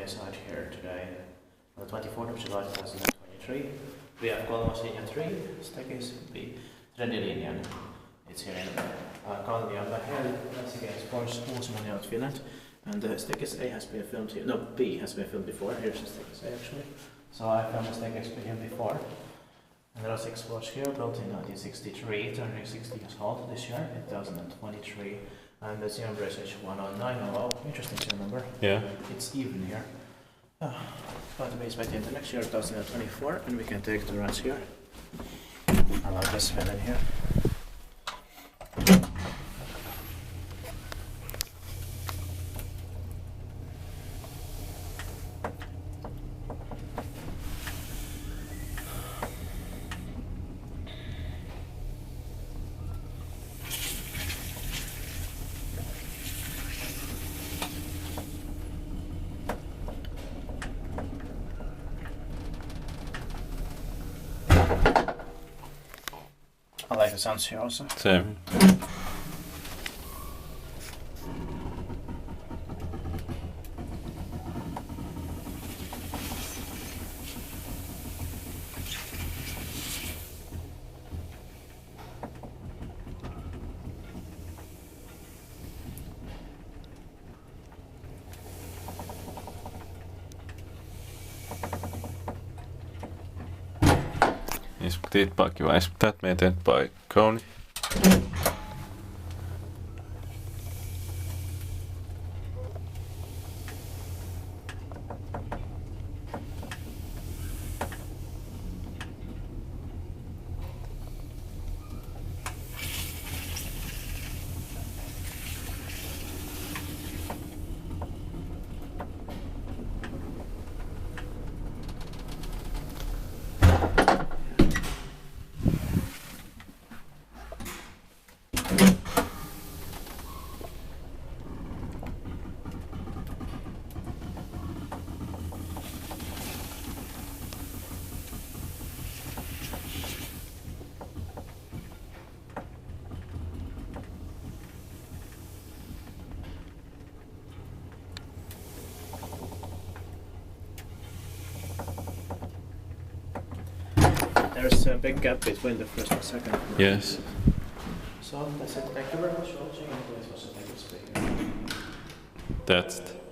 inside here today. On the 24th of July 2023, we have Kolmas linja 3, staircase B, tredje linjan. It's here in Kallion Helsinki Sports modernized Finland. And the staircase A has been filmed here. No, B has been filmed before. Here's the staircase A actually. So I filmed the staircase B here before. And there are 6 floors here, built in 1963, turning 60 years old this year, 2023. And the serial number is H10900. Oh, interesting serial number. Yeah. It's even here. But the base by the end of next year, 2024, and we can take the runs here. I like this Finland here. I like the sounds here also. Same. Inspected by QI, inspected, maintained by Kone. There's a big gap between the first and second. Yes. So that's it. Thank you very much for watching. That's it.